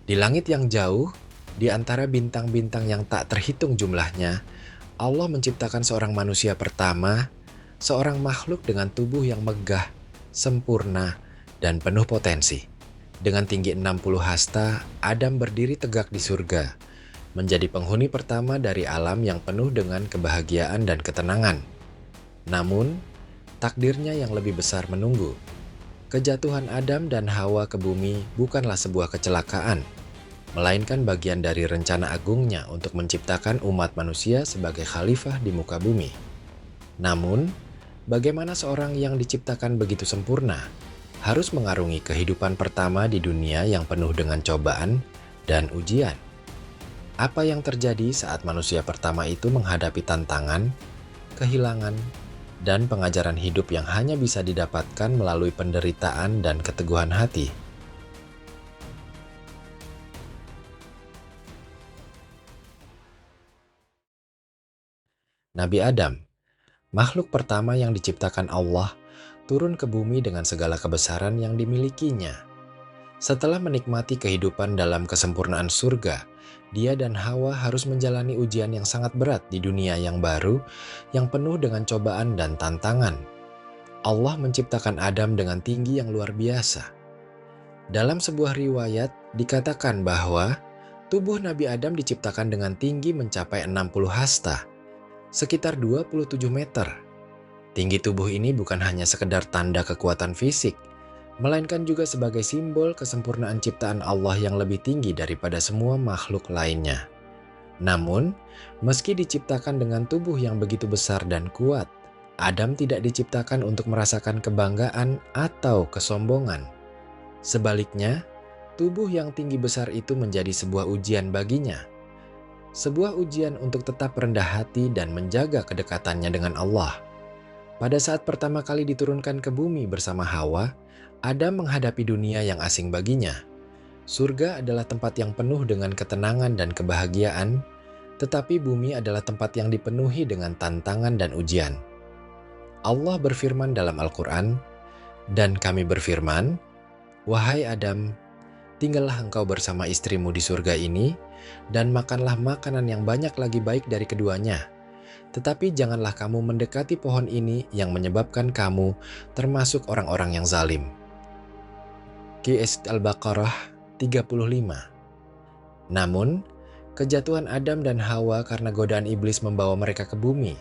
Di langit yang jauh, di antara bintang-bintang yang tak terhitung jumlahnya, Allah menciptakan seorang manusia pertama, seorang makhluk dengan tubuh yang megah, sempurna, dan penuh potensi. Dengan tinggi 60 hasta, Adam berdiri tegak di surga, menjadi penghuni pertama dari alam yang penuh dengan kebahagiaan dan ketenangan. Namun, takdirnya yang lebih besar menunggu. Kejatuhan Adam dan Hawa ke bumi bukanlah sebuah kecelakaan, melainkan bagian dari rencana agungnya untuk menciptakan umat manusia sebagai khalifah di muka bumi. Namun, bagaimana seorang yang diciptakan begitu sempurna harus mengarungi kehidupan pertama di dunia yang penuh dengan cobaan dan ujian? Apa yang terjadi saat manusia pertama itu menghadapi tantangan, kehilangan, dan pengajaran hidup yang hanya bisa didapatkan melalui penderitaan dan keteguhan hati? Nabi Adam, makhluk pertama yang diciptakan Allah, turun ke bumi dengan segala kebesaran yang dimilikinya. Setelah menikmati kehidupan dalam kesempurnaan surga, dia dan Hawa harus menjalani ujian yang sangat berat di dunia yang baru, yang penuh dengan cobaan dan tantangan. Allah menciptakan Adam dengan tinggi yang luar biasa. Dalam sebuah riwayat, dikatakan bahwa tubuh Nabi Adam diciptakan dengan tinggi mencapai 60 hasta, sekitar 27 meter. Tinggi tubuh ini bukan hanya sekedar tanda kekuatan fisik, melainkan juga sebagai simbol kesempurnaan ciptaan Allah yang lebih tinggi daripada semua makhluk lainnya. Namun, meski diciptakan dengan tubuh yang begitu besar dan kuat, Adam tidak diciptakan untuk merasakan kebanggaan atau kesombongan. Sebaliknya, tubuh yang tinggi besar itu menjadi sebuah ujian baginya. Sebuah ujian untuk tetap rendah hati dan menjaga kedekatannya dengan Allah. Pada saat pertama kali diturunkan ke bumi bersama Hawa, Adam menghadapi dunia yang asing baginya. Surga adalah tempat yang penuh dengan ketenangan dan kebahagiaan, tetapi bumi adalah tempat yang dipenuhi dengan tantangan dan ujian. Allah berfirman dalam Al-Quran, "Dan kami berfirman, 'Wahai Adam, tinggallah engkau bersama istrimu di surga ini, dan makanlah makanan yang banyak lagi baik dari keduanya. Tetapi janganlah kamu mendekati pohon ini yang menyebabkan kamu termasuk orang-orang yang zalim.'" QS Al-Baqarah 35. Namun, kejatuhan Adam dan Hawa karena godaan iblis membawa mereka ke bumi,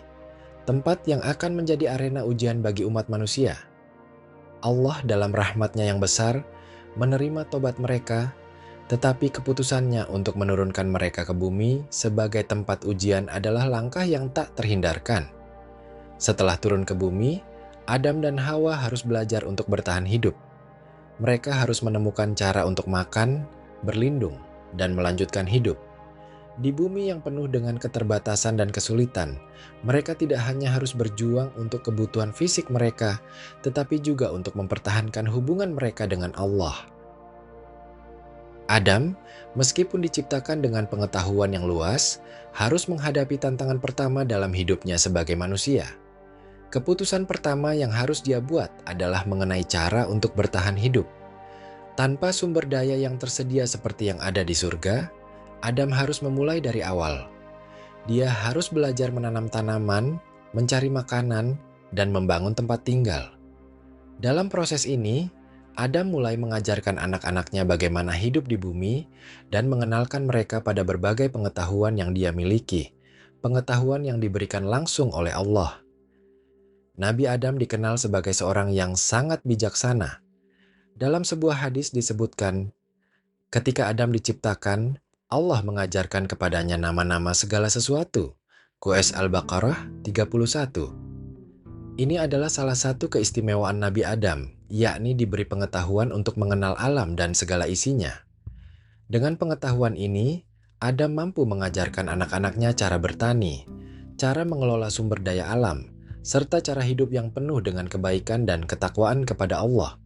tempat yang akan menjadi arena ujian bagi umat manusia. Allah dalam rahmat-Nya yang besar menerima tobat mereka, tetapi keputusannya untuk menurunkan mereka ke bumi sebagai tempat ujian adalah langkah yang tak terhindarkan. Setelah turun ke bumi, Adam dan Hawa harus belajar untuk bertahan hidup. Mereka harus menemukan cara untuk makan, berlindung, dan melanjutkan hidup. Di bumi yang penuh dengan keterbatasan dan kesulitan, mereka tidak hanya harus berjuang untuk kebutuhan fisik mereka, tetapi juga untuk mempertahankan hubungan mereka dengan Allah. Adam, meskipun diciptakan dengan pengetahuan yang luas, harus menghadapi tantangan pertama dalam hidupnya sebagai manusia. Keputusan pertama yang harus dia buat adalah mengenai cara untuk bertahan hidup. Tanpa sumber daya yang tersedia seperti yang ada di surga, Adam harus memulai dari awal. Dia harus belajar menanam tanaman, mencari makanan, dan membangun tempat tinggal. Dalam proses ini, Adam mulai mengajarkan anak-anaknya bagaimana hidup di bumi dan mengenalkan mereka pada berbagai pengetahuan yang dia miliki, pengetahuan yang diberikan langsung oleh Allah. Nabi Adam dikenal sebagai seorang yang sangat bijaksana. Dalam sebuah hadis disebutkan, ketika Adam diciptakan, Allah mengajarkan kepadanya nama-nama segala sesuatu. QS Al-Baqarah 31. Ini adalah salah satu keistimewaan Nabi Adam, yakni diberi pengetahuan untuk mengenal alam dan segala isinya. Dengan pengetahuan ini, Adam mampu mengajarkan anak-anaknya cara bertani, cara mengelola sumber daya alam, serta cara hidup yang penuh dengan kebaikan dan ketakwaan kepada Allah.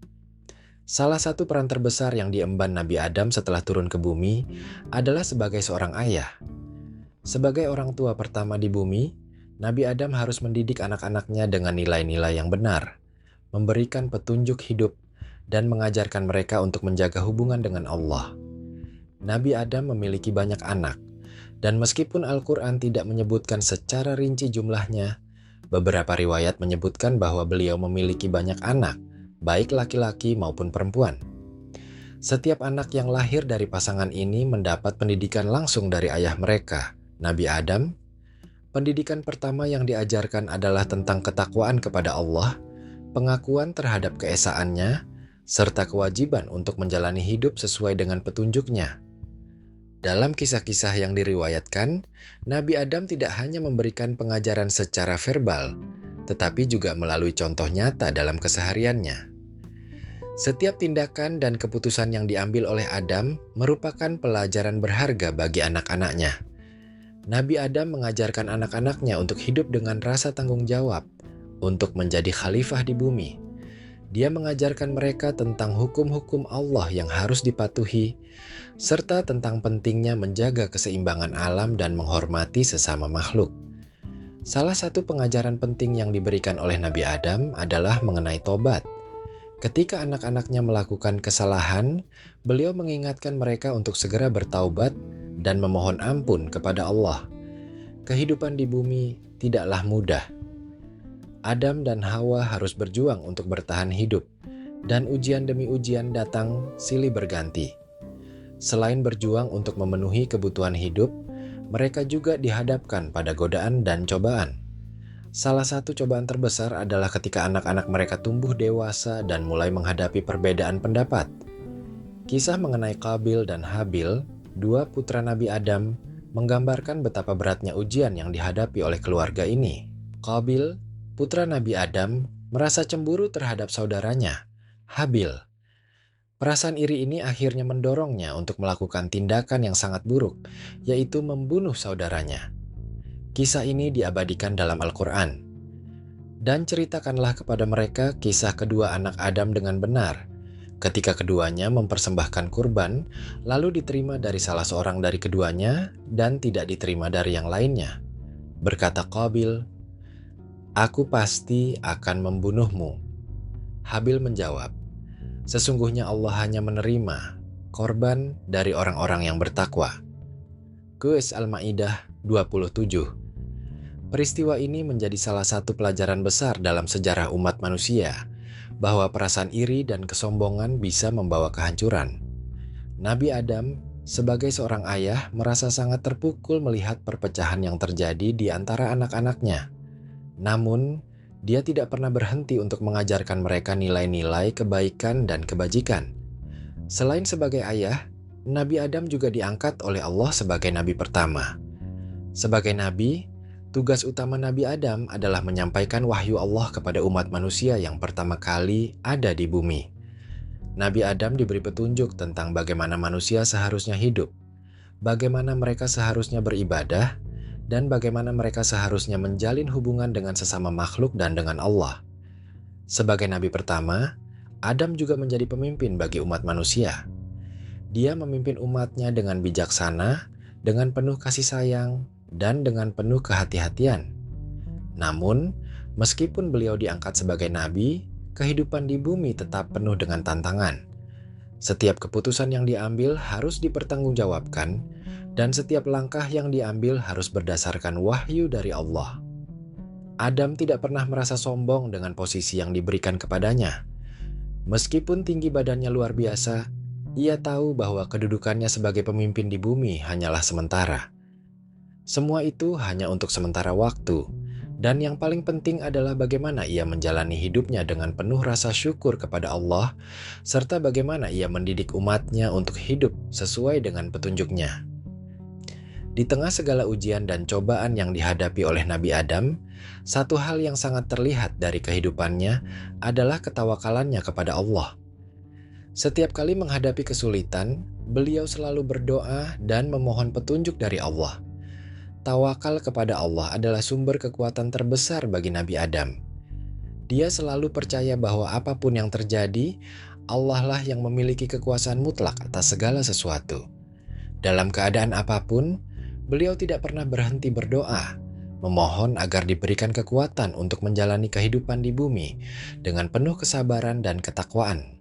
Salah satu peran terbesar yang diemban Nabi Adam setelah turun ke bumi adalah sebagai seorang ayah. Sebagai orang tua pertama di bumi, Nabi Adam harus mendidik anak-anaknya dengan nilai-nilai yang benar, memberikan petunjuk hidup, dan mengajarkan mereka untuk menjaga hubungan dengan Allah. Nabi Adam memiliki banyak anak, dan meskipun Al-Quran tidak menyebutkan secara rinci jumlahnya, beberapa riwayat menyebutkan bahwa beliau memiliki banyak anak, baik laki-laki maupun perempuan. Setiap anak yang lahir dari pasangan ini mendapat pendidikan langsung dari ayah mereka, Nabi Adam. Pendidikan pertama yang diajarkan adalah tentang ketakwaan kepada Allah, pengakuan terhadap keesaannya, serta kewajiban untuk menjalani hidup sesuai dengan petunjuknya. Dalam kisah-kisah yang diriwayatkan, Nabi Adam tidak hanya memberikan pengajaran secara verbal, tetapi juga melalui contoh nyata dalam kesehariannya. Setiap tindakan dan keputusan yang diambil oleh Adam merupakan pelajaran berharga bagi anak-anaknya. Nabi Adam mengajarkan anak-anaknya untuk hidup dengan rasa tanggung jawab, untuk menjadi khalifah di bumi. Dia mengajarkan mereka tentang hukum-hukum Allah yang harus dipatuhi, serta tentang pentingnya menjaga keseimbangan alam dan menghormati sesama makhluk. Salah satu pengajaran penting yang diberikan oleh Nabi Adam adalah mengenai tobat. Ketika anak-anaknya melakukan kesalahan, beliau mengingatkan mereka untuk segera bertaubat dan memohon ampun kepada Allah. Kehidupan di bumi tidaklah mudah. Adam dan Hawa harus berjuang untuk bertahan hidup, dan ujian demi ujian datang silih berganti. Selain berjuang untuk memenuhi kebutuhan hidup, mereka juga dihadapkan pada godaan dan cobaan. Salah satu cobaan terbesar adalah ketika anak-anak mereka tumbuh dewasa dan mulai menghadapi perbedaan pendapat. Kisah mengenai Qabil dan Habil, dua putra Nabi Adam, menggambarkan betapa beratnya ujian yang dihadapi oleh keluarga ini. Qabil, putra Nabi Adam, merasa cemburu terhadap saudaranya, Habil. Perasaan iri ini akhirnya mendorongnya untuk melakukan tindakan yang sangat buruk, yaitu membunuh saudaranya. Kisah ini diabadikan dalam Al-Quran. Dan ceritakanlah kepada mereka kisah kedua anak Adam dengan benar, ketika keduanya mempersembahkan kurban, lalu diterima dari salah seorang dari keduanya dan tidak diterima dari yang lainnya. Berkata Qabil, "Aku pasti akan membunuhmu." Habil menjawab, "Sesungguhnya Allah hanya menerima korban dari orang-orang yang bertakwa." Qis Al-Maidah 27. Peristiwa ini menjadi salah satu pelajaran besar dalam sejarah umat manusia, bahwa perasaan iri dan kesombongan bisa membawa kehancuran. Nabi Adam, sebagai seorang ayah, merasa sangat terpukul melihat perpecahan yang terjadi di antara anak-anaknya. Namun, dia tidak pernah berhenti untuk mengajarkan mereka nilai-nilai kebaikan dan kebajikan. Selain sebagai ayah, Nabi Adam juga diangkat oleh Allah sebagai nabi pertama. Sebagai nabi, tugas utama Nabi Adam adalah menyampaikan wahyu Allah kepada umat manusia yang pertama kali ada di bumi. Nabi Adam diberi petunjuk tentang bagaimana manusia seharusnya hidup, bagaimana mereka seharusnya beribadah, dan bagaimana mereka seharusnya menjalin hubungan dengan sesama makhluk dan dengan Allah. Sebagai nabi pertama, Adam juga menjadi pemimpin bagi umat manusia. Dia memimpin umatnya dengan bijaksana, dengan penuh kasih sayang, dan dengan penuh kehati-hatian. Namun, meskipun beliau diangkat sebagai nabi, kehidupan di bumi tetap penuh dengan tantangan. Setiap keputusan yang diambil harus dipertanggungjawabkan, dan setiap langkah yang diambil harus berdasarkan wahyu dari Allah. Adam tidak pernah merasa sombong dengan posisi yang diberikan kepadanya. Meskipun tinggi badannya luar biasa, ia tahu bahwa kedudukannya sebagai pemimpin di bumi hanyalah sementara. Semua itu hanya untuk sementara waktu, dan yang paling penting adalah bagaimana ia menjalani hidupnya dengan penuh rasa syukur kepada Allah, serta bagaimana ia mendidik umatnya untuk hidup sesuai dengan petunjuknya. Di tengah segala ujian dan cobaan yang dihadapi oleh Nabi Adam, satu hal yang sangat terlihat dari kehidupannya adalah ketawakalannya kepada Allah. Setiap kali menghadapi kesulitan, beliau selalu berdoa dan memohon petunjuk dari Allah. Tawakal kepada Allah adalah sumber kekuatan terbesar bagi Nabi Adam. Dia selalu percaya bahwa apapun yang terjadi, Allah lah yang memiliki kekuasaan mutlak atas segala sesuatu. Dalam keadaan apapun, beliau tidak pernah berhenti berdoa, memohon agar diberikan kekuatan untuk menjalani kehidupan di bumi dengan penuh kesabaran dan ketakwaan.